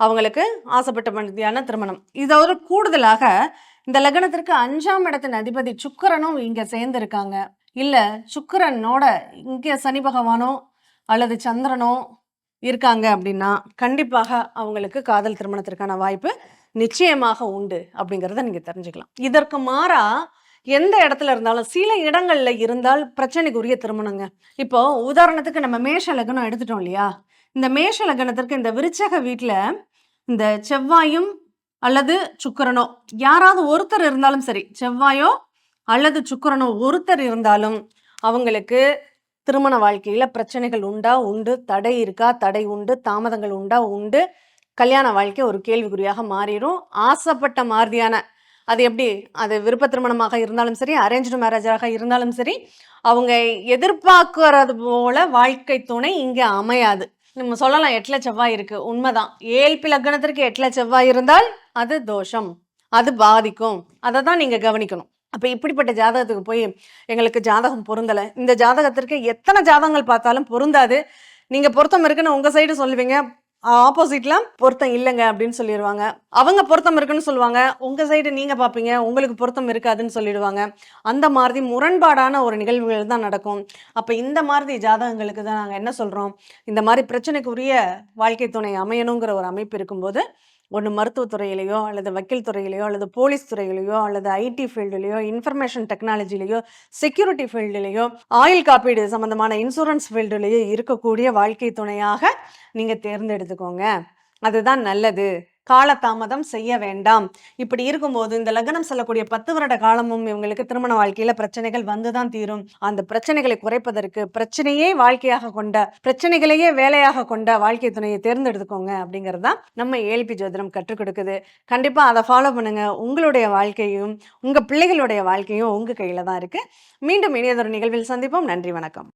அவங்களுக்கு ஆசைப்பட்ட மத்தியான திருமணம். இதோட கூடுதலாக இந்த லக்னத்திற்கு 5ஆம் இடத்தின் அதிபதி சுக்கிரனும் இங்க சேர்ந்து இருக்காங்க. இல்ல சுக்கிரனோட இங்க சனி பகவானோ அல்லது சந்திரனோ இருக்காங்க அப்படின்னா கண்டிப்பாக அவங்களுக்கு காதல் திருமணத்திற்கான வாய்ப்பு நிச்சயமாக உண்டு அப்படிங்கிறத நீங்க தெரிஞ்சுக்கலாம். இதற்கு மாறா எந்த இடத்துல இருந்தாலும் சில இடங்கள்ல இருந்தால் பிரச்சனைக்குரிய திருமணங்க. இப்போ உதாரணத்துக்கு நம்ம மேஷ லக்னம் எடுத்துட்டோம் இல்லையா? இந்த மேஷ லக்னத்திற்கு இந்த விருச்சக வீட்டுல இந்த செவ்வாயும் அல்லது சுக்கிரனோ யாராவது ஒருத்தர் இருந்தாலும் சரி, செவ்வாயோ அல்லது சுக்கிரனோ ஒருத்தர் இருந்தாலும் அவங்களுக்கு திருமண வாழ்க்கையில பிரச்சனைகள் உண்டா? உண்டு. தடை இருக்கா? தடை உண்டு. தாமதங்கள் உண்டா? உண்டு. கல்யாண வாழ்க்கை ஒரு கேள்விக்குறியாக மாறிடும். ஆசைப்பட்ட மாதிரியான அது எப்படி, அது விருப்ப திருமணமாக இருந்தாலும் சரி, அரேஞ்ச்டு மேரேஜாக இருந்தாலும் சரி, அவங்க எதிர்பார்க்கறது போல வாழ்க்கை துணை இங்க அமையாது. நம்ம சொல்லலாம் 8ல செவ்வாய் இருக்கு, உண்மைதான். ஏழ்பி லக்னத்திற்கு 8ல செவ்வாய் இருந்தால் அது தோஷம், அது பாதிக்கும். அதை தான் நீங்க கவனிக்கணும். அப்ப இப்படிப்பட்ட ஜாதகத்துக்கு போய் எங்களுக்கு ஜாதகம் பொருந்தலை, இந்த ஜாதகத்திற்கு எத்தனை ஜாதகங்கள் பார்த்தாலும் பொருந்தாது, நீங்க பொருத்தம் இருக்குன்னு உங்க சைடு சொல்லுவீங்க, ஆப்போசிட்ல பொருத்தம் இல்லைங்க அப்படின்னு சொல்லிடுவாங்க. அவங்க பொருத்தம் இருக்குன்னு சொல்லுவாங்க, உங்க சைடு நீங்க பார்ப்பீங்க, உங்களுக்கு பொருத்தம் இருக்காதுன்னு சொல்லிடுவாங்க. அந்த மாதிரி முரண்பாடான ஒரு நிகழ்வுகள் தான் நடக்கும். அப்ப இந்த மாதிரி ஜாதகங்களுக்கு தான் நாங்கள் என்ன சொல்றோம், இந்த மாதிரி பிரச்சனைக்குரிய வாழ்க்கை துணை அமையணுங்கிற ஒரு அமைப்பு இருக்கும்போது ஒன்று மருத்துவத்துறையிலையோ அல்லது வக்கீல் துறையிலையோ அல்லது போலீஸ் துறையிலையோ அல்லது ஐடி ஃபீல்டுலையோ இன்ஃபர்மேஷன் டெக்னாலஜிலையோ செக்யூரிட்டி ஃபீல்டுலையோ ஆயில் காப்பீடு சம்மந்தமான இன்சூரன்ஸ் ஃபீல்டுலையோ இருக்கக்கூடிய வாழ்க்கை துணையாக நீங்கள் தேர்ந்தெடுத்துக்கோங்க. அதுதான் நல்லது. காலதாமதம் செய்ய வேண்டாம். இப்படி இருக்கும்போது இந்த லக்னம் செல்லக்கூடிய 10 வருட காலமும் இவங்களுக்கு திருமண வாழ்க்கையில பிரச்சனைகள் வந்துதான் தீரும். அந்த பிரச்சனைகளை குறைப்பதற்கு பிரச்சனையே வாழ்க்கையாக கொண்ட, பிரச்சனைகளையே வேலையாக கொண்ட வாழ்க்கை துணையை தேர்ந்தெடுத்துக்கோங்க அப்படிங்கிறது தான் நம்ம ஏஎல்பி ஜோதிடம் கற்றுக் கொடுக்குது. கண்டிப்பா அதை ஃபாலோ பண்ணுங்க. உங்களுடைய வாழ்க்கையும் உங்க பிள்ளைகளுடைய வாழ்க்கையும் உங்க கையில தான் இருக்கு. மீண்டும் இனியதொரு நிகழ்வில் சந்திப்போம். நன்றி, வணக்கம்.